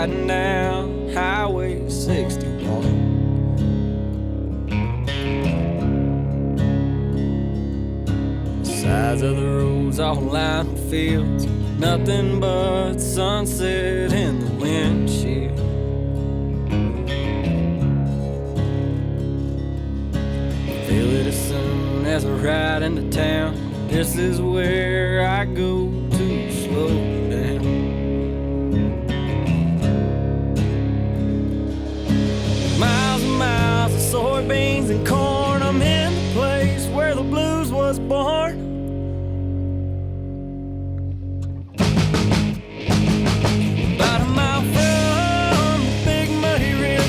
riding down Highway 61. Sides of the roads all lined with fields, nothing but sunset in the windshield. Feel it as soon as I ride into town. This is where I go to slow down. Miles and miles of soybeans and corn. I'm in the place where the blues was born. About a mile from the big muddy river,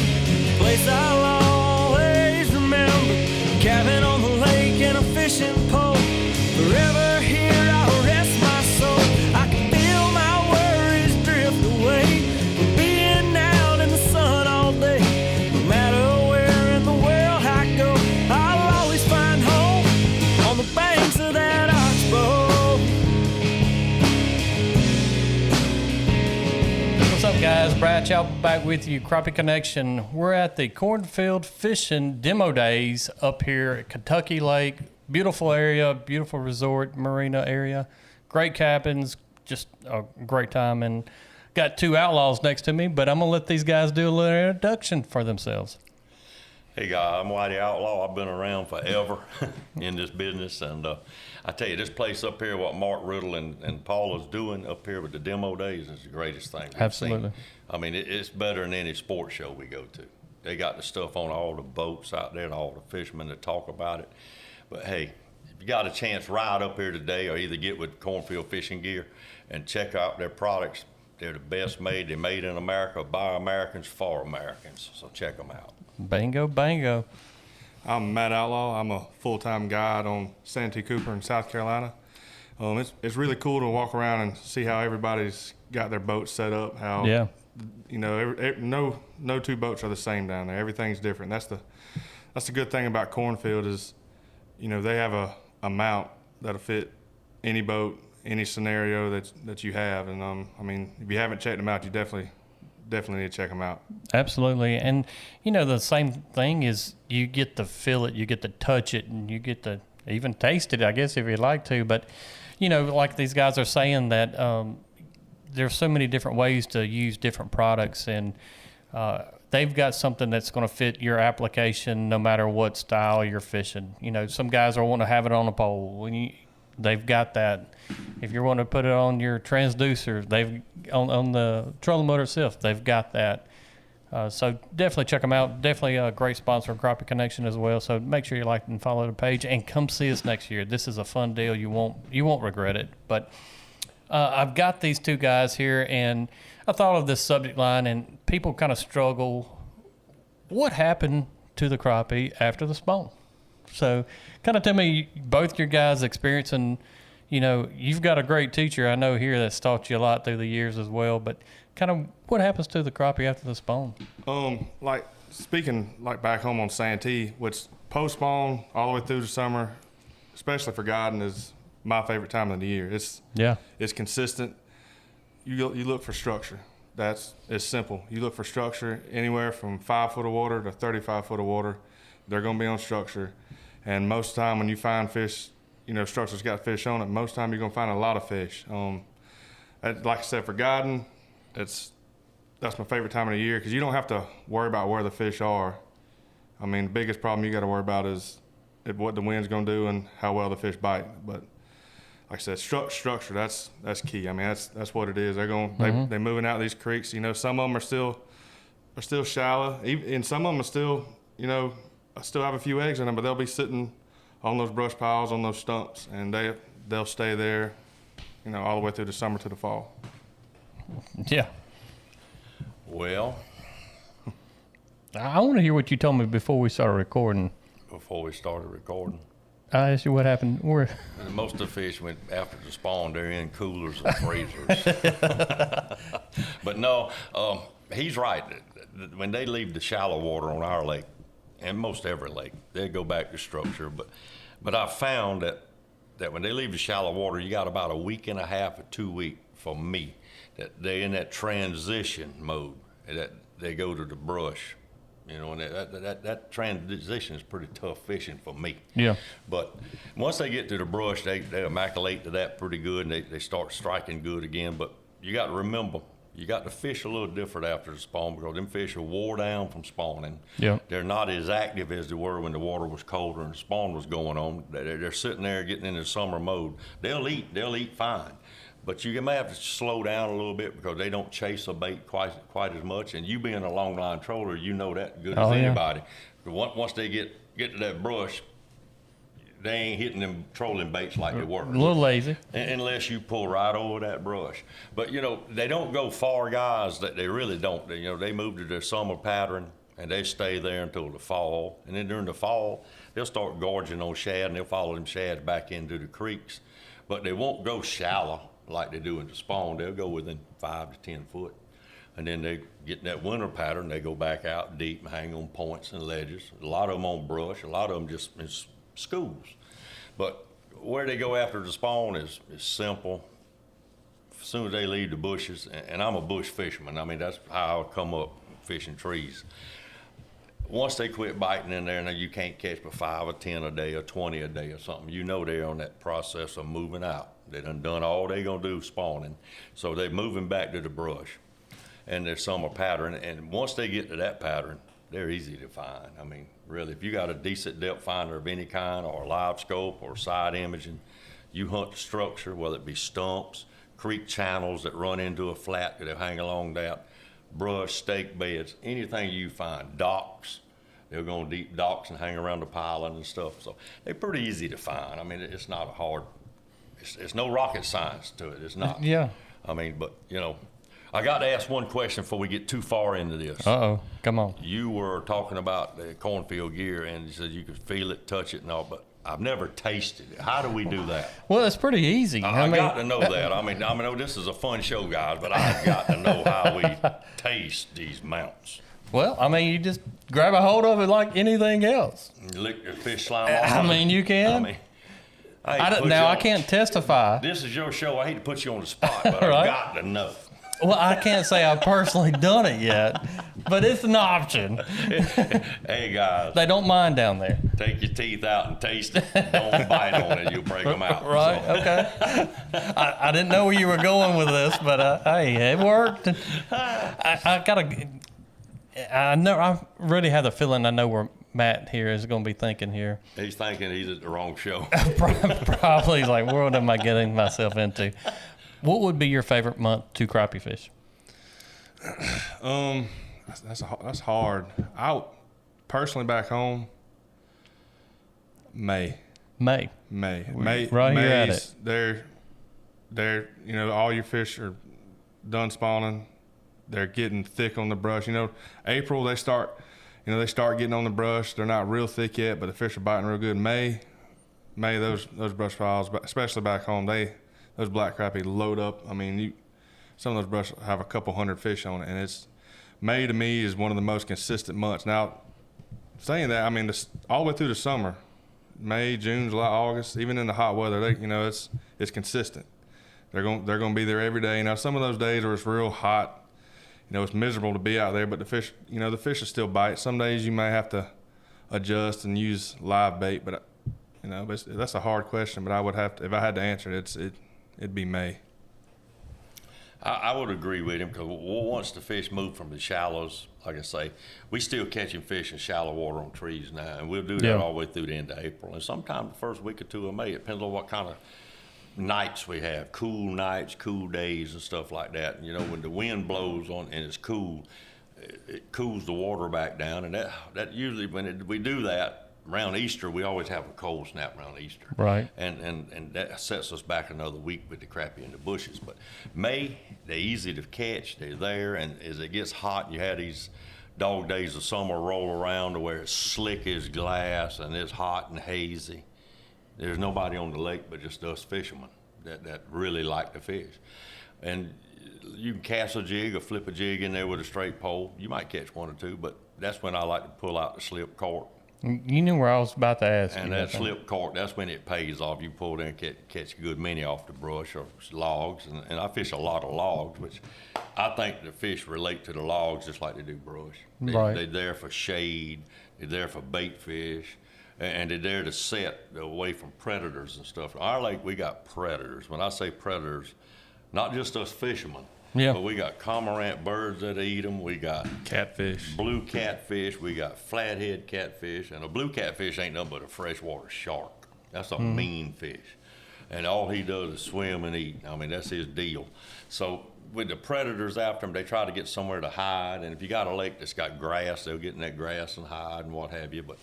place I'll always remember. Cabin on the lake and a fishing pole. Forever here I'll rest my soul. I can feel my worries drift away from being out in the sun all day. No matter where in the world I go, I'll always find home on the banks of that oxbow. What's up, guys? Brad Chapel back with you, Crappie Connection. We're at the Cornfield Fishing Demo Days up here at Kentucky Lake. Beautiful area, beautiful resort, marina area, great cabins, just a great time. And got two outlaws next to me, but I'm going to let these guys do a little introduction for themselves. Hey guys, I'm Whitey Outlaw. I've been around forever in this business, and I tell you, this place up here, what Mark Riddle and Paul is doing up here with the demo days is the greatest thing we've Absolutely. seen. I mean, it's better than any sports show we go to. They got the stuff on all the boats out there and all the fishermen that talk about it. But hey, if you got a chance, ride up here today, or either get with Cornfield Fishing Gear and check out their products. They're the best made. They're made in America by Americans for Americans. So check them out. Bingo, bango. I'm Matt Outlaw. I'm a full-time guide on Santee Cooper in South Carolina. It's really cool to walk around and see how everybody's got their boats set up. How Yeah. you know, no two boats are the same down there. Everything's different. That's the good thing about Cornfield is, you know, they have a mount that'll fit any boat, any scenario that you have. And I mean, if you haven't checked them out, you definitely need to check them out. Absolutely. And, you know, the same thing is you get to feel it, you get to touch it, and you get to even taste it, I guess, if you'd like to. But, you know, like these guys are saying that there's so many different ways to use different products, and they've got something that's going to fit your application no matter what style you're fishing. You know, some guys are wanting to have it on a pole. They've got that. If you want to put it on your transducer, they've on the trolling motor itself, they've got that. So definitely check them out. Definitely a great sponsor of Crappie Connection as well. So make sure you like and follow the page, and come see us next year. This is a fun deal. You won't regret it. But I've got these two guys here, and I thought of this subject line, and people kind of struggle. What happened to the crappie after the spawn? So kind of tell me both your guys' experience, and, you know, you've got a great teacher I know here that's taught you a lot through the years as well, but kind of what happens to the crappie after the spawn? Like speaking like back home on Santee, which post-spawn all the way through the summer, especially for guiding, is my favorite time of the year. It's consistent. You look for structure. It's simple. You look for structure anywhere from 5 foot of water to 35 foot of water. They're going to be on structure. And most of the time when you find fish, you know, structure's got fish on it, most of the time you're going to find a lot of fish. Like I said, for guiding, that's my favorite time of the year because you don't have to worry about where the fish are. I mean, the biggest problem you got to worry about is what the wind's going to do and how well the fish bite. But like I said, structure, that's key. I mean, that's what it is. They're moving out these creeks. You know, some of them are still shallow, and some of them are still, you know, I still have a few eggs in them, but they'll be sitting on those brush piles, on those stumps, and they'll stay there, you know, all the way through the summer to the fall. Yeah. Well, I want to hear what you told me before we started recording. before we started recording, I asked you what happened. and most of the fish went after the spawn. They're in coolers and freezers. But no, he's right. When they leave the shallow water on our lake, and most every lake, they go back to structure. But I found that when they leave the shallow water, you got about a week and a half or 2 weeks for me, that they're in that transition mode. that they go to the brush. You know, and that transition is pretty tough fishing for me. Yeah. But once they get to the brush, they immaculate to that pretty good, and they start striking good again. But you got to remember, you got to fish a little different after the spawn, because them fish are wore down from spawning. Yeah. They're not as active as they were when the water was colder and the spawn was going on. They're sitting there getting into summer mode. They'll eat fine. But you may have to slow down a little bit because they don't chase a bait quite as much. And you being a long line troller, you know that good as anybody. But once they get to that brush, they ain't hitting them trolling baits like they were. A little lazy. Unless you pull right over that brush. But, you know, they don't go far, guys. They really don't. They move to their summer pattern, and they stay there until the fall. And then during the fall, they'll start gorging on shad, and they'll follow them shads back into the creeks. But they won't go shallow like they do in the spawn. They'll go within 5 to 10 foot. And then they get in that winter pattern, they go back out deep and hang on points and ledges. A lot of them on brush, a lot of them just in schools. But where they go after the spawn is simple. As soon as they leave the bushes, and I'm a bush fisherman, I mean, that's how I come up fishing trees. Once they quit biting in there, now you can't catch but 5 or 10 a day or 20 a day or something. You know they're on that process of moving out. They done all they gonna do spawning. So they're moving back to the brush and their summer pattern. And once they get to that pattern, they're easy to find. I mean, really, if you got a decent depth finder of any kind, or a live scope or side imaging, you hunt the structure, whether it be stumps, creek channels that run into a flat that they hang along that, brush, stake beds, anything you find, docks. They'll go on deep docks and hang around the piling and stuff. So they're pretty easy to find. I mean, it's not a hard, it's no rocket science to it. It's not. Yeah. I mean, but, you know, I got to ask one question before we get too far into this. Uh-oh. Come on. You were talking about the cornfield gear, and you said you could feel it, touch it, and all, but I've never tasted it. How do we do that? Well, it's pretty easy. I got to know that. I mean, this is a fun show, guys, but I've got to know how we taste these mounts. Well, I mean, you just grab a hold of it like anything else. You lick your fish slime off. I mean, you can. I mean, I can't testify. This is your show. I hate to put you on the spot, but Right. I've got to know. Well, I can't say I've personally done it yet, but it's an option. Hey, guys. They don't mind down there. Take your teeth out and taste it. Don't bite on it. You'll break them out. Right, So. okay. I didn't know where you were going with this, but hey, it worked. I really have the feeling I know where Matt here is going to be thinking here. He's thinking he's at the wrong show. Probably he's like, what am I getting myself into? What would be your favorite month to crappie fish? That's hard. Personally back home, May. May. Right here at it. They're all your fish are done spawning. They're getting thick on the brush. April they start getting on the brush. They're not real thick yet, but the fish are biting real good. May those brush piles, especially back home, those black crappie load up. I mean, some of those brush have a couple hundred fish on it, and May to me is one of the most consistent months. Now, saying that, I mean, all the way through the summer, May, June, July, August, even in the hot weather, it's consistent. They're going to be there every day. Now, some of those days where it's real hot, it's miserable to be out there, but the fish will still bite. Some days you may have to adjust and use live bait, but that's a hard question. But I would have to, if I had to answer it, it'd be May. I would agree with him, because once the fish move from the shallows, like I say, we still catching fish in shallow water on trees now, and we'll do that all the way through the end of April. And sometime the first week or two of May, it depends on what kind of nights we have, cool nights, cool days and stuff like that. And, when the wind blows on and it's cool, it cools the water back down, and that usually we do that around Easter, we always have a cold snap around Easter. Right. And that sets us back another week with the crappie in the bushes. But May, they're easy to catch. They're there, and as it gets hot, you have these dog days of summer roll around to where it's slick as glass and it's hot and hazy. There's nobody on the lake but just us fishermen that really like to fish. And you can cast a jig or flip a jig in there with a straight pole. You might catch one or two, but that's when I like to pull out the slip cart You knew where I was about to ask. And you that slip cork, that's when it pays off. You pull in and catch a good many off the brush or logs. And I fish a lot of logs, which I think the fish relate to the logs just like they do brush. They're there for shade. They're there for bait fish. And they're there to set away from predators and stuff. Our lake, we got predators. When I say predators, not just us fishermen. Yeah. But we got cormorant birds that eat them. We got catfish, blue catfish. We got flathead catfish. And a blue catfish ain't nothing but a freshwater shark. That's a mean fish. And all he does is swim and eat. I mean, that's his deal. So with the predators after him, they try to get somewhere to hide. And if you got a lake that's got grass, they'll get in that grass and hide and what have you. But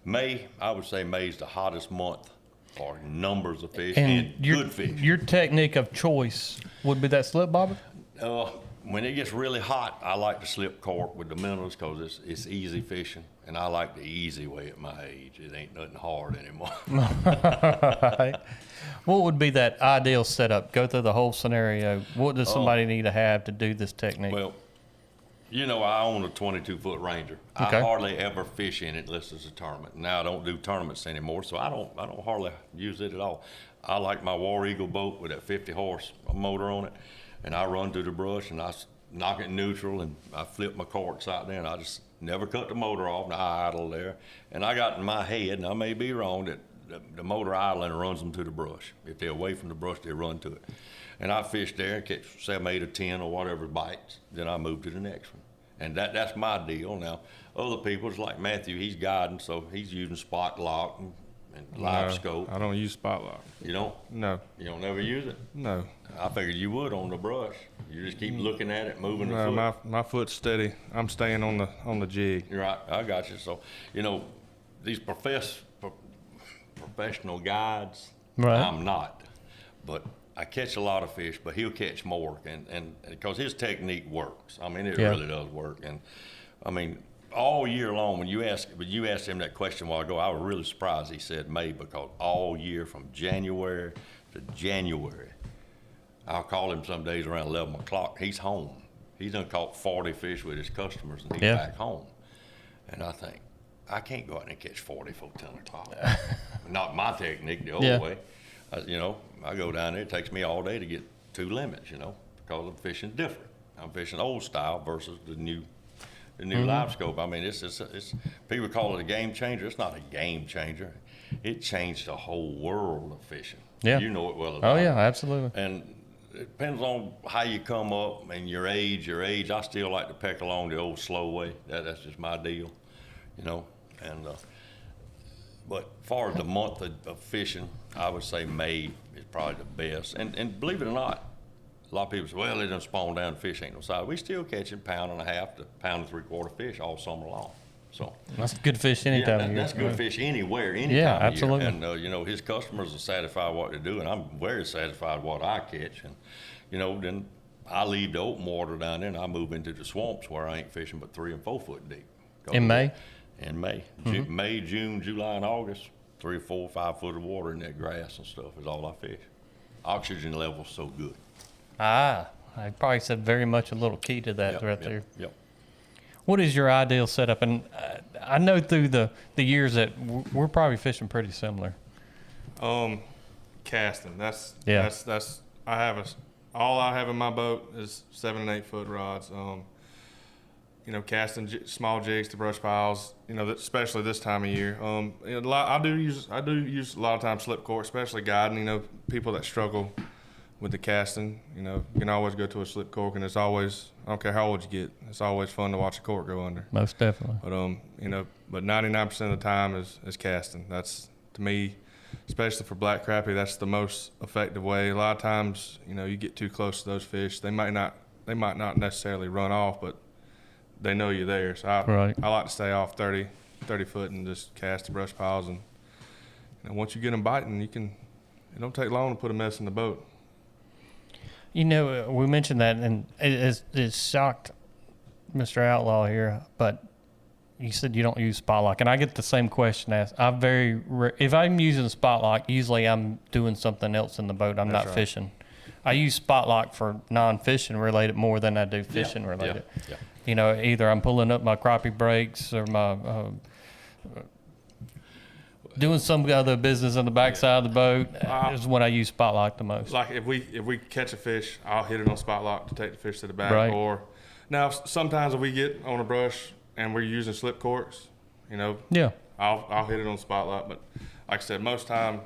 May, I would say May's the hottest month for numbers of fish and good fish. Your technique of choice would be that slip bobber? When it gets really hot, I like to slip cork with the minnows because it's easy fishing, and I like the easy way at my age. It ain't nothing hard anymore. Right. What would be that ideal setup? Go through the whole scenario. What does somebody need to have to do this technique? Well, you know, I own a 22-foot Ranger. Okay. I hardly ever fish in it unless it's a tournament. Now I don't do tournaments anymore, so I don't hardly use it at all. I like my War Eagle boat with that 50-horse motor on it, and I run through the brush and I knock it neutral and I flip my corks out there and I just never cut the motor off and I idle there. And I got in my head, and I may be wrong, that the motor idling runs them to the brush. If they're away from the brush, they run to it. And I fish there and catch 7, 8, or 10 or whatever bites. Then I move to the next one. And that's my deal. Now, other people's like Matthew, he's guiding, so he's using spot lock and live scope. I don't use spot lock. You don't? No. You don't never use it? No. I figured you would on the brush. You just keep looking at it, moving the foot. No, my foot's steady. I'm staying on the jig. You're right. I got you. So, you know, these professional guides, Right. I'm not. But I catch a lot of fish, but he'll catch more, and because his technique works. I mean, it really does work. And I mean, all year long, when you asked him that question a while ago, I was really surprised he said May, because all year from January to January, I'll call him some days around 11 o'clock. He's home. He's done caught 40 fish with his customers, and he's back home. And I think, I can't go out and catch 40 before 10 o'clock. Not my technique, the old way. You know, I go down there, it takes me all day to get 2 limits, you know, because I'm fishing different. I'm fishing old style versus the new live scope. I mean, it's people call it a game changer. It's not a game changer. It changed the whole world of fishing. Yeah. You know it well as Oh, I do. yeah, absolutely. And it depends on how you come up and your age. I still like to peck along the old slow way. That's just my deal, you know. And but as far as the month of fishing, I would say May is probably the best. And believe it or not, a lot of people say, well, they done spawn down, fish ain't no size. We still catching 1.5 to 1.75 fish all summer long. So that's good fish any time of year. That's good fish anywhere, any Yeah, time absolutely. of year. And you know, his customers are satisfied with what they do, and I'm very satisfied with what I catch. And you know, then I leave the open water down there, and I move into the swamps where I ain't fishing but 3 and 4 foot deep. In May? In May. May, June, July, and August, 3 or 4, 5 foot of water in that grass and stuff is all I fish. Oxygen level's so good. I probably said very much a little key to that there. Yep. What is your ideal setup? And I know through the years that we're probably fishing pretty similar. Casting. That's all I have in my boat is 7 and 8 foot rods. You know, casting small jigs to brush piles. You know, especially this time of year. I do use a lot of times slip cork, especially guiding. You know, people that struggle with the casting. You know, you can always go to a slip cork, and it's always, I don't care how old you get, it's always fun to watch a cork go under. Most definitely. But you know, but 99% of the time is casting. That's, to me, especially for black crappie, that's the most effective way. A lot of times, you know, you get too close to those fish, they might not necessarily run off, but they know you're there. So I like to stay off 30 foot and just cast the brush piles, and you know, once you get them biting, it don't take long to put a mess in the boat. You know, we mentioned that, and it shocked Mr. Outlaw here, but you said you don't use spot lock, and I get the same question asked. If I'm using spot lock, usually I'm doing something else in the boat. I'm not fishing. I use spot lock for non-fishing related more than I do fishing related. Yeah. You know, either I'm pulling up my crappie brakes or my Doing some other business on the backside of the boat is when I use spot lock the most. Like if we catch a fish, I'll hit it on spot lock to take the fish to the back. Right. Or now sometimes if we get on a brush and we're using slip corks, Yeah. I'll hit it on spot lock. But like I said, most time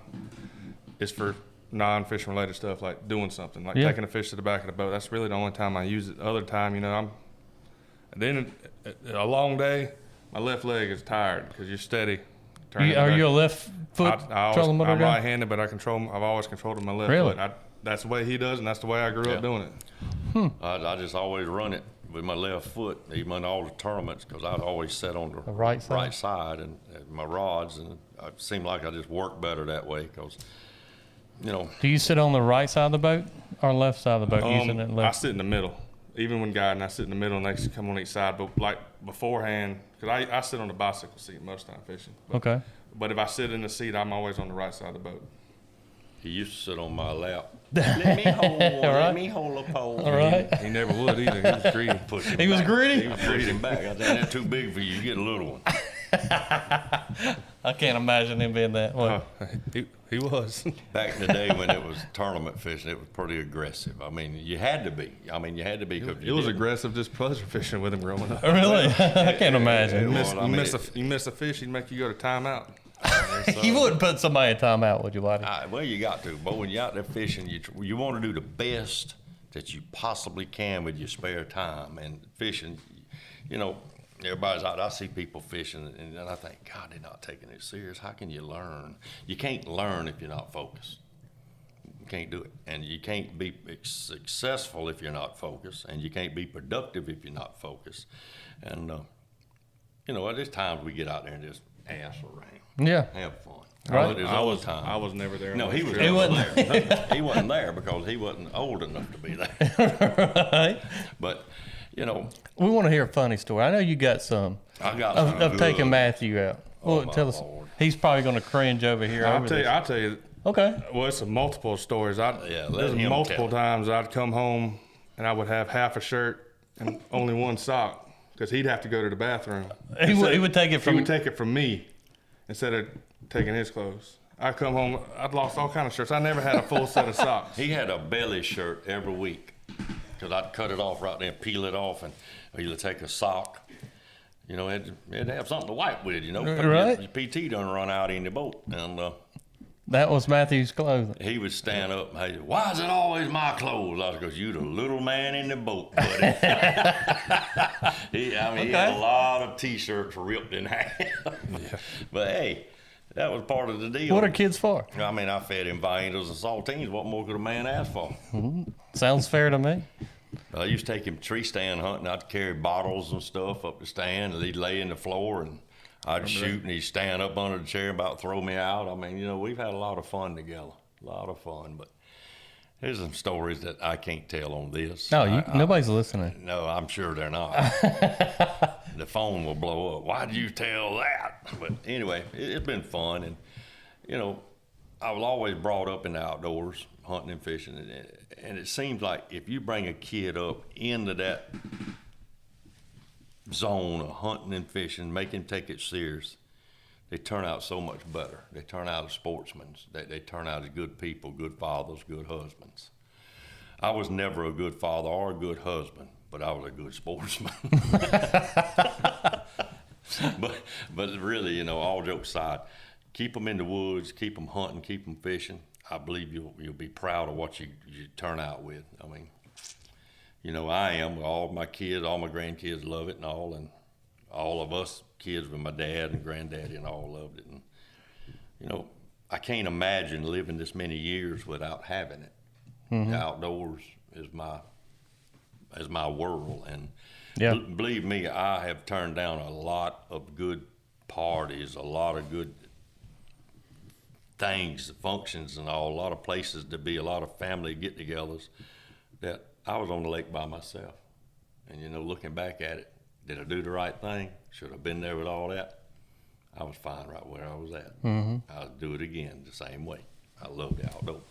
it's for non-fishing related stuff, like doing something, like taking a fish to the back of the boat. That's really the only time I use it. The other time, then a long day, my left leg is tired because you're steady. Are you a left foot trolling motor I'm guy? right-handed, but I've always controlled my left Really? foot. That's the way he does, and that's the way I grew up doing it. I just always run it with my left foot, even in all the tournaments, because I'd always sit on the right side? right side and my rods, and it seemed like I just worked better that way because, Do you sit on the right side of the boat or left side of the boat? Using it I left? sit in the middle. Even when guiding, I sit in the middle, and they come on each side. But like beforehand, because I sit on the bicycle seat most time fishing. Okay. But if I sit in the seat, I'm always on the right side of the boat. he used to sit on my lap. Let me hold a pole. All right. He never would either. He was greedy. He was greedy? He was pushing back. I said, that's too big for you. You get a little one. I can't imagine him being that way. He was. Back in the day when it was tournament fishing, it was pretty aggressive. I mean, you had to be. Because It was aggressive just pleasure fishing with him growing up. Really? I can't imagine. You miss a fish, he'd make you go to timeout. You wouldn't put somebody in timeout, would you, Buddy? Well, you got to. But when you're out there fishing, you want to do the best that you possibly can with your spare time. And fishing, everybody's out. I see people fishing, and I think, God, they're not taking it serious. How can you learn? You can't learn if you're not focused. You can't do it. And you can't be successful if you're not focused. And you can't be productive if you're not focused. And, there's times we get out there and just ass around. Yeah. Have fun. Right. I was never there. No, he wasn't there. He wasn't there because he wasn't old enough to be there. Right. But, We want to hear a funny story. I know you got some. I got some of good. taking Matthew out. Oh, Well, my tell us. Lord. He's probably going to cringe over here. I'll tell you. Okay. Well, it's a multiple stories. let There's him multiple tell. times I'd come home and I would have half a shirt and only one sock because he'd have to go to the bathroom. He would take it from. He would take it from me instead of taking his clothes. I come home, I'd lost all kind of shirts. I never had a full set of socks. He had a belly shirt every week because I'd cut it off right there and peel it off and either take a sock. It'd have something to wipe with, Right. Your PT done run out in the boat. And That was Matthew's clothing. he would stand up and say, why is it always my clothes? I was because you the little man in the boat, buddy. He had a lot of T-shirts ripped in half. Yeah. But hey, that was part of the deal. What are kids for? I fed him Vientos and saltines. What more could a man ask for? Sounds fair to me. I used to take him tree stand hunting. I'd carry bottles and stuff up the stand, and he'd lay in the floor, and I'd shoot, and he'd stand up under the chair and about throw me out. We've had a lot of fun together, a lot of fun. But there's some stories that I can't tell on this. No, nobody's listening. No, I'm sure they're not. The phone will blow up. Why'd you tell that? But anyway, it's been fun, and I was always brought up in the outdoors, hunting and fishing, and it seems like if you bring a kid up into that zone of hunting and fishing, make him take it serious, they turn out so much better. They turn out as sportsmen. They turn out as good people, good fathers, good husbands. I was never a good father or a good husband, but I was a good sportsman. but really, all jokes aside, keep them in the woods, keep them hunting, keep them fishing. I believe you'll be proud of what you turn out with. I am. All my kids, all my grandkids love it and all of us kids with my dad and granddaddy and all loved it. And, I can't imagine living this many years without having it. Mm-hmm. The outdoors is my world. And believe me, I have turned down a lot of good parties, a lot of good things, functions and all, a lot of places to be, a lot of family get-togethers that I was on the lake by myself. And, looking back at it, did I do the right thing? Should have been there with all that? I was fine right where I was at. Mm-hmm. I'll do it again the same way. I love the outdoors.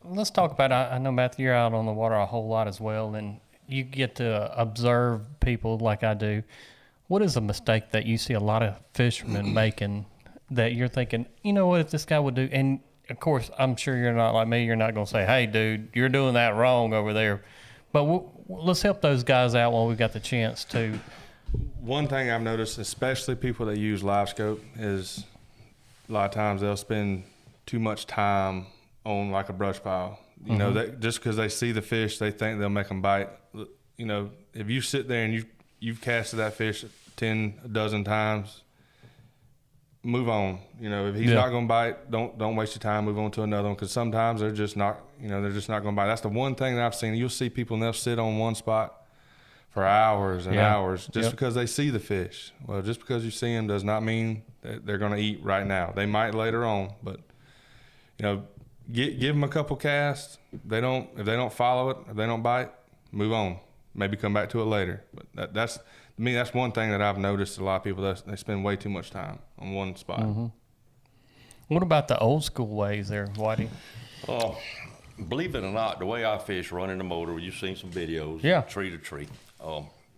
Let's talk about, I know, Matthew, you're out on the water a whole lot as well, and you get to observe people like I do. What is a mistake that you see a lot of fishermen making that you're thinking, you know what, if this guy would do, and of course, I'm sure you're not like me. You're not going to say, hey, dude, you're doing that wrong over there. But let's help those guys out while we've got the chance to. One thing I've noticed, especially people that use live scope, is a lot of times they'll spend too much time on like a brush pile. You know, that just because they see the fish, they think they'll make them bite. You know, if you sit there and you've casted that fish 10 a dozen times, move on. You know, if he's not going to bite, don't waste your time. Move on to another one, because sometimes they're just not. You know, they're just not going to bite. That's the one thing that I've seen. You'll see people and they'll sit on one spot for hours and hours just because they see the fish. Well, just because you see them does not mean that they're going to eat right now. They might later on, but you know, give them a couple casts. If they don't follow it, if they don't bite, move on. Maybe come back to it later. But that's to me, that's one thing that I've noticed. A lot of people, they spend way too much time on one spot. What about the old school ways there, Whitey? Believe it or not, the way I fish running the motor, you've seen some videos, tree to tree.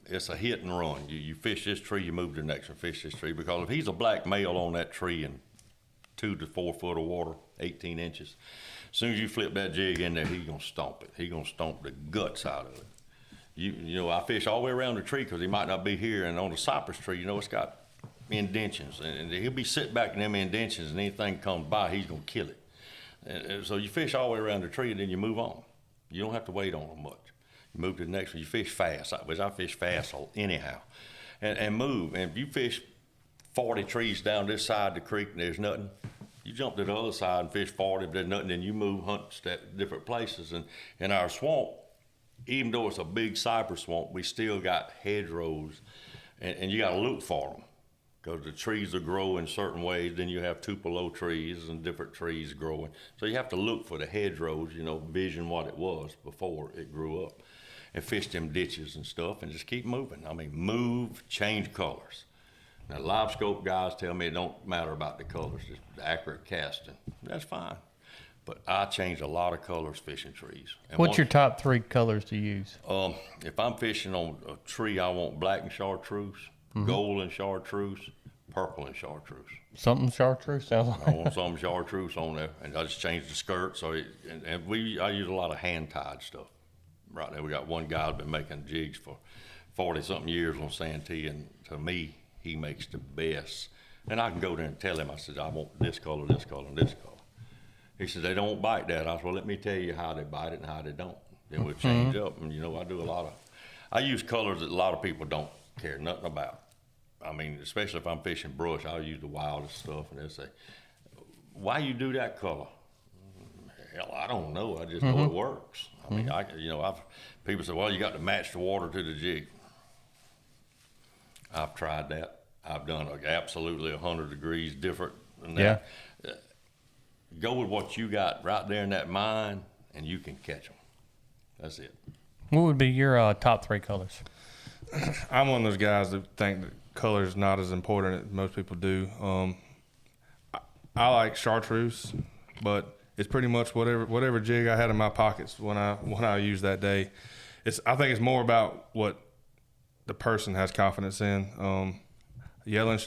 It's a hit and run. You fish this tree, you move to the next one, fish this tree. Because if he's a black male on that tree in 2 to 4 foot of water, 18 inches, as soon as you flip that jig in there, he's going to stomp it. He's going to stomp the guts out of it. You know, I fish all the way around the tree because he might not be here. And on the cypress tree, you know, it's got indentions. And he'll be sitting back in them indentions, and anything comes by, he's going to kill it. And so you fish all the way around the tree, and then you move on. You don't have to wait on them much. You move to the next one. You fish fast. I fish fast anyhow. And move. And if you fish 40 trees down this side of the creek and there's nothing, you jump to the other side and fish 40. If there's nothing, then you move, hunt at different places. And in our swamp, even though it's a big cypress swamp, we still got hedgerows, and you got to look for them because the trees will grow in certain ways. Then you have tupelo trees and different trees growing. So you have to look for the hedgerows, you know, vision what it was before it grew up, and fish them ditches and stuff, and just keep moving. I mean, move, change colors. Now, live scope guys tell me it don't matter about the colors, just the accurate casting. That's fine. But I change a lot of colors fishing trees. And What's your top 3 colors to use? If I'm fishing on a tree, I want black and chartreuse, gold and chartreuse, purple and chartreuse. Something chartreuse sounds like. I want some chartreuse on there, and I just change the skirt. So, I use a lot of hand-tied stuff. Right there, we got one guy that's been making jigs for 40-something years on Santee, and to me, he makes the best. And I can go there and tell him, I said, I want this color, this color, and this color. He said, they don't bite that. I said, well, let me tell you how they bite it and how they don't. Then we'll change up. And, you know, I use colors that a lot of people don't care nothing about. I mean, especially if I'm fishing brush, I'll use the wildest stuff. And they'll say, why you do that color? Hell, I don't know. I just know it works. I mean, people say, well, you got to match the water to the jig. I've tried that. I've done absolutely 100 degrees different than that. Yeah. Go with what you got right there in that mine, and you can catch them. That's it. What would be your top 3 colors? I'm one of those guys that think that color is not as important as most people do. I like chartreuse, but it's pretty much whatever jig I had in my pockets when I use that day. I think it's more about what the person has confidence in. Yellow,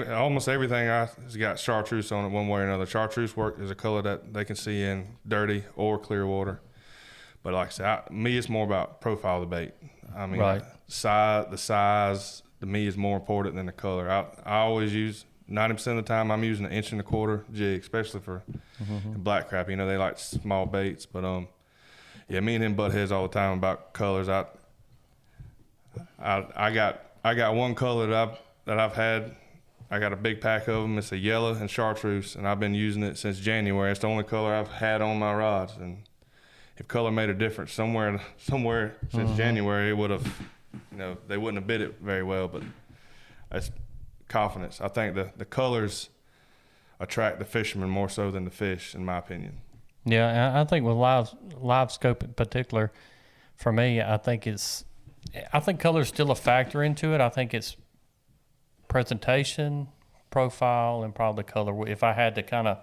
almost everything has got chartreuse on it one way or another. Chartreuse is a color that they can see in dirty or clear water. But like I said, me, it's more about profile of the bait. I mean, the size to me is more important than the color. I always use, 90% of the time, I'm using an 1 1/4 jig, especially for black crappie. You know, they like small baits. But me and him butt heads all the time about colors. I got one color that I've had. I got a big pack of them. It's a yellow and chartreuse, and I've been using it since January. It's the only color I've had on my rods. And if color made a difference somewhere since January, it would have, they wouldn't have bid it very well. But that's confidence. I think the colors attract the fishermen more so than the fish, in my opinion. Yeah, I think with live scope in particular, for me, I think color's still a factor into it. I think it's presentation, profile, and probably color. If I had to kind of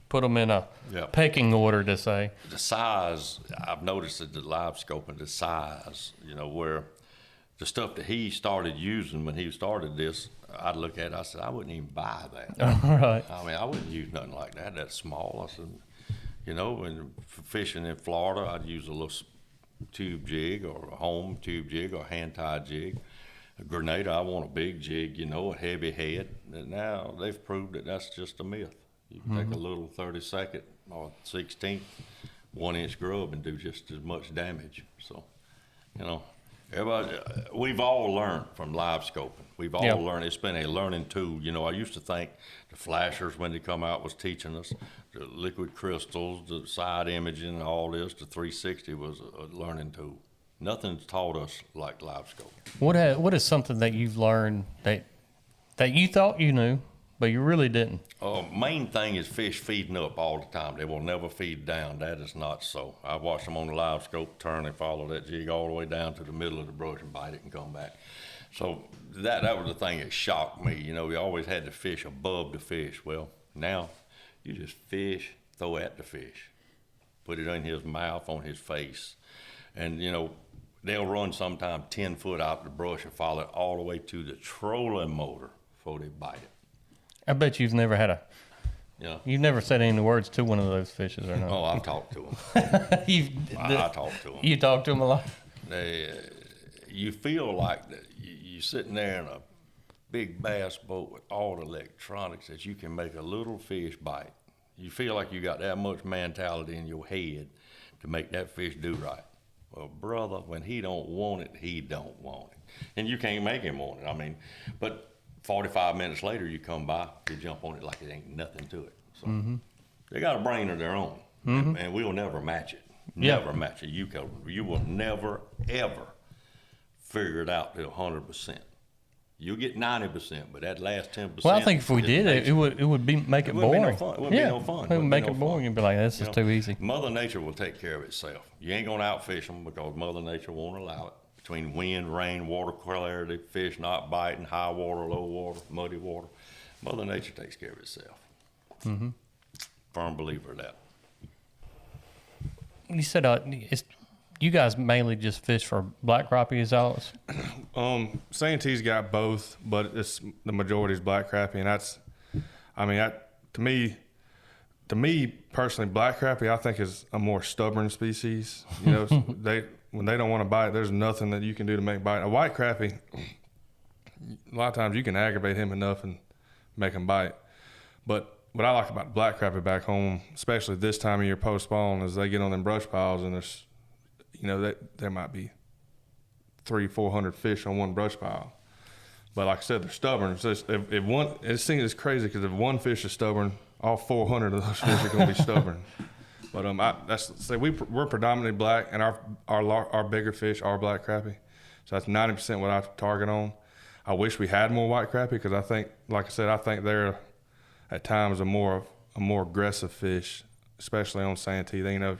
put them in a pecking order to say. The size, I've noticed that the live scoping, the size, where the stuff that he started using when he started this, I'd look at it, I said, I wouldn't even buy that. All right. I mean, I wouldn't use nothing like that. That's small. I said, you know, when fishing in Florida, I'd use a little tube jig or a home tube jig or hand-tied jig. A Grenada, I want a big jig, you know, a heavy head. And now they've proved that that's just a myth. You can take a little 32nd or 16th 1-inch grub and do just as much damage. So, you know, everybody, we've all learned from live scoping. We've all learned. It's been a learning tool. You know, I used to think the flashers when they come out was teaching us. The liquid crystals, the side imaging, all this, the 360 was a learning tool. Nothing's taught us like live scoping. What is something that you've learned that you thought you knew, but you really didn't? Main thing is fish feeding up all the time. They will never feed down. That is not so. I watched them on the live scope turn and follow that jig all the way down to the middle of the brush and bite it and come back. So that was the thing that shocked me. You know, we always had the fish above the fish. Well, now you just fish, throw at the fish, put it in his mouth, on his face. And, you know, they'll run sometime 10 foot out the brush and follow it all the way to the trolling motor before they bite it. I bet you've never had you've never said any words to one of those fishes or not. Oh, I've talked to them. I talked to them. You talk to them a lot? You feel like that you're sitting there in a big bass boat with all the electronics that you can make a little fish bite. You feel like you got that much mentality in your head to make that fish do right. Well, brother, when he don't want it, he don't want it. And you can't make him want it. I mean, but 45 minutes later, you come by, you jump on it like it ain't nothing to it. So they got a brain of their own, and we'll never match it. Never match it. You will never, ever figure it out to 100%. You'll get 90%, but that last 10%. Well, I think if we did it would make it boring. It wouldn't be no fun. It would make it boring and be like, this is too easy. Mother Nature will take care of itself. You ain't gonna outfish them because Mother Nature won't allow it. Between wind, rain, water clarity, fish not biting, high water, low water, muddy water, Mother Nature takes care of itself. Firm believer of that. You said you guys mainly just fish for black crappie, is all? Santee's got both, but it's the majority is black crappie, and that's, I mean, to me personally, black crappie I think is a more stubborn species. You know, when they don't want to bite, there's nothing that you can do to make bite. A white crappie, a lot of times you can aggravate him enough and make him bite. But what I like about black crappie back home, especially this time of year post spawn, is they get on them brush piles and there's, you know, there might be 300-400 fish on one brush pile. But like I said, they're stubborn. So if one, it seems crazy because if one fish is stubborn, all 400 of those fish are going to be stubborn. But we're predominantly black, and our bigger fish are black crappie. So that's 90% what I target on. I wish we had more white crappie because I think, like I said, I think they're at times a more aggressive fish, especially on Santee. You know,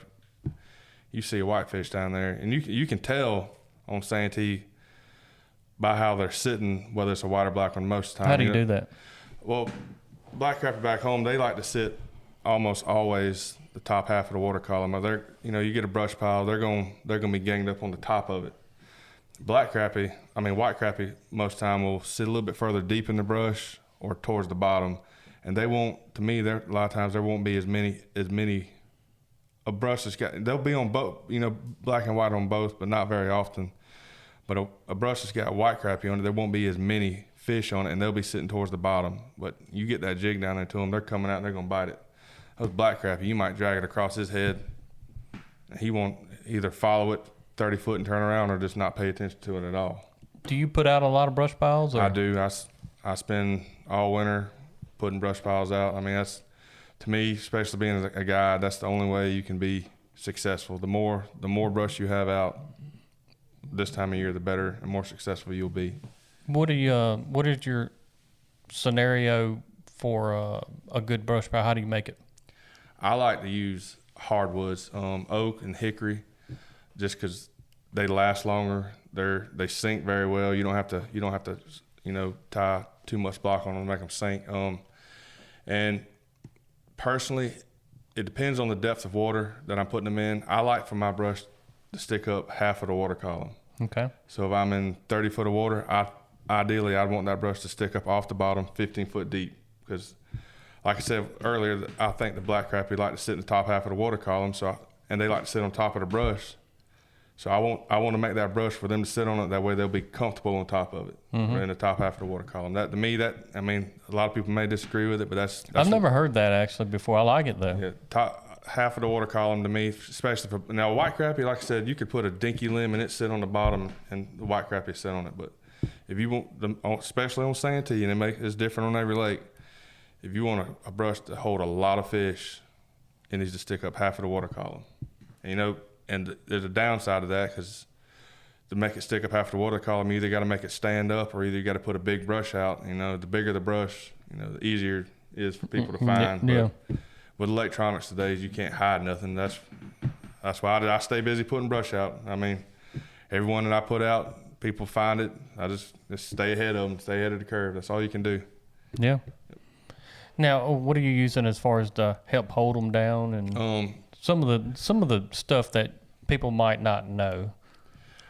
you see a whitefish down there, and you can tell on Santee by how they're sitting, whether it's a white or black one most of the time. How do you do that? Well, black crappie back home, they like to sit almost always the top half of the water column. Or they're, you know, you get a brush pile, they're going to be ganged up on the top of it. White crappie most time will sit a little bit further deep in the brush or towards the bottom, and they won't. To me, a lot of times there won't be as many. A brush that's got, they'll be on both, you know, black and white on both, but not very often. But a brush that's got white crappie on it, there won't be as many fish on it, and they'll be sitting towards the bottom. But you get that jig down there to them, they're coming out and they're going to bite it. Those black crappie, you might drag it across his head, and he won't either follow it 30 foot and turn around or just not pay attention to it at all. Do you put out a lot of brush piles? Or? I do. I spend all winter putting brush piles out. I mean, that's, to me, especially being a guide, that's the only way you can be successful. The more brush you have out this time of year, the better and more successful you'll be. What is your scenario for a good brush pile? How do you make it? I like to use hardwoods, oak and hickory, just because they last longer. They sink very well. You don't have to you know, tie too much block on them to make them sink. And personally, it depends on the depth of water that I'm putting them in. I like for my brush to stick up half of the water column. Okay. So if I'm in 30 foot of water, ideally I'd want that brush to stick up off the bottom 15 foot deep, because like I said earlier, I think the black crappie like to sit in the top half of the water column, and they like to sit on top of the brush. So I want to make that brush for them to sit on it. That way they'll be comfortable on top of it, or in the top half of the water column. That to me, I mean, a lot of people may disagree with it, but that's I've never heard that actually before. I like it though. Yeah, top half of the water column to me, especially for now white crappie. Like I said, you could put a dinky limb and it sit on the bottom, and the white crappie sit on it. But if you want them, especially on Santee, and it's different on every lake. If you want a brush to hold a lot of fish, it needs to stick up half of the water column. And, and there's a downside to that, because to make it stick up half the water column, you either got to make it stand up, or either you got to put a big brush out. The bigger the brush, the easier it is for people to find. Yeah. But with electronics today, you can't hide nothing. That's why I stay busy putting brush out. I mean, everyone that I put out, people find it. I just stay ahead of them, stay ahead of the curve. That's all you can do. Yeah. Now, what are you using as far as to help hold them down, and some of the stuff that people might not know?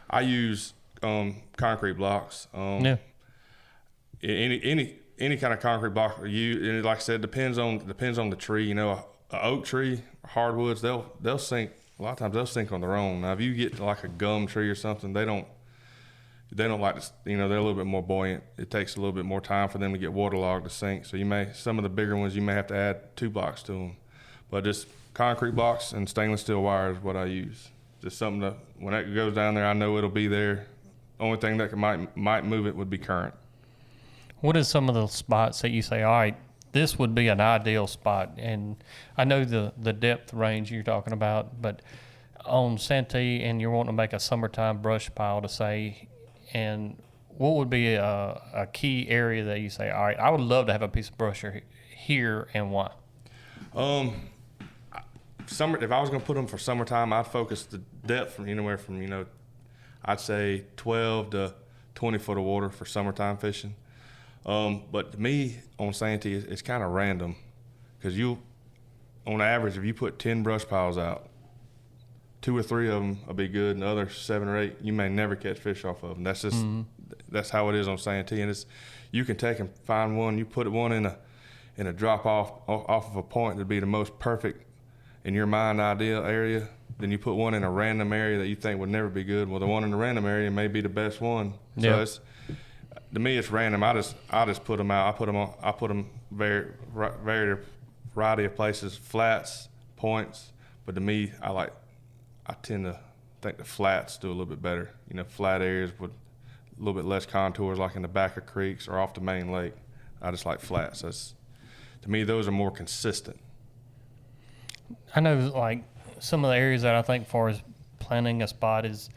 I use concrete blocks. Yeah. Any kind of concrete block and like I said, depends on the tree. A oak tree, hardwoods, they'll sink. A lot of times they'll sink on their own. Now, if you get like a gum tree or something, they don't like to. They're a little bit more buoyant. It takes a little bit more time for them to get waterlogged to sink. So some of the bigger ones, you may have to add 2 blocks to them. But just concrete blocks and stainless steel wire is what I use. Just something that when that goes down there, I know it'll be there. Only thing that might move it would be current. What is some of the spots that you say, all right, this would be an ideal spot? And I know the depth range you're talking about, but on Santee, and you're wanting to make a summertime brush pile to say, and what would be a key area that you say, all right, I would love to have a piece of brush here, and why? If I was going to put them for summertime, I'd focus the depth from anywhere from, I'd say 12 to 20 foot of water for summertime fishing. But to me, on Santee, it's kind of random, because on average, if you put 10 brush piles out, 2 or 3 of them will be good, and the other 7 or 8, you may never catch fish off of them. That's just that's how it is on Santee, and you can take and find one. You put one in a drop off of a point that'd be the most perfect in your mind ideal area. Then you put one in a random area that you think would never be good. Well, the one in the random area may be the best one. Yeah. So to me, it's random. I just put them out. I put them very variety of places, flats, points. But to me, I tend to think the flats do a little bit better. Flat areas with a little bit less contours, like in the back of creeks or off the main lake. I just like flats. To me, those are more consistent. I know, like, some of the areas that I think for as planning a spot is,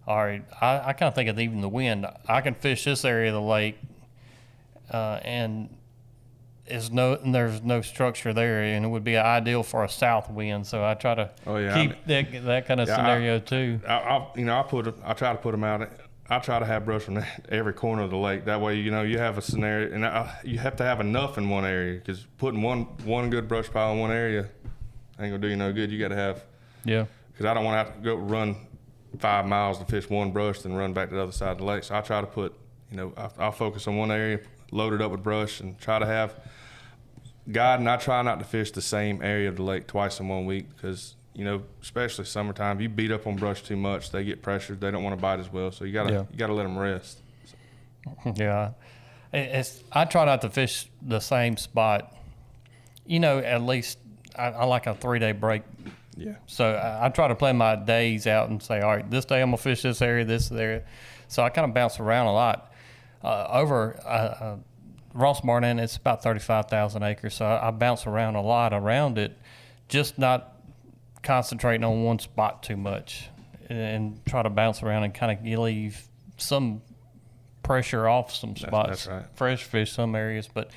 all right, I kind of think of even the wind. I can fish this area of the lake, and there's no structure there, and it would be ideal for a south wind. So I try to keep that kind of scenario too. I try to put them out. I try to have brush from every corner of the lake. That way, you have a scenario, and you have to have enough in one area, because putting one good brush pile in one area ain't gonna do you no good. You got to have, because I don't want to have to go run 5 miles to fish one brush, then run back to the other side of the lake. So I try to put, I'll focus on one area, load it up with brush, and try to have guiding. I try not to fish the same area of the lake twice in 1 week, because especially summertime, if you beat up on brush too much, they get pressured. They don't want to bite as well. So you gotta let them rest. Yeah, I try not to fish the same spot. At least I like a 3-day break. Yeah. So I try to plan my days out and say, all right, this day I'm gonna fish this area. So I kind of bounce around a lot. Over Ross Martin, it's about 35,000 acres. So I bounce around a lot around it, just not concentrating on one spot too much, and try to bounce around and kind of leave some pressure off some spots. That's right. Fresh fish some areas, but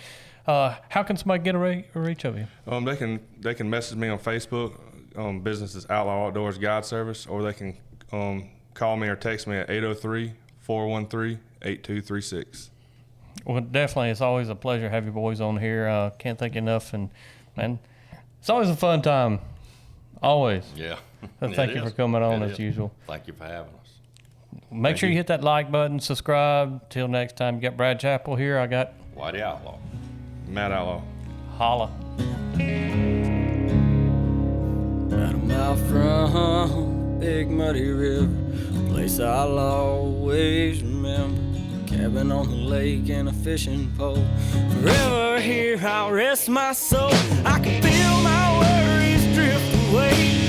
how can somebody get a reach of you? They can message me on Facebook. Business is Outlaw Outdoors Guide Service, or they can call me or text me at 803-413-8236. Well, definitely, it's always a pleasure to have you boys on here. Can't thank you enough, and man, it's always a fun time. Always. Yeah. So thank you for coming on as usual. Thank you for having us. Make sure you hit that like button, subscribe. Till next time, you got Brad Chappell here. I got Whitey Outlaw. Matt Outlaw. Holla. About a mile from Big Muddy River, a place I'll always remember. Cabin on the lake and a fishing pole. Forever here I'll rest my soul. I can feel my worries drift away.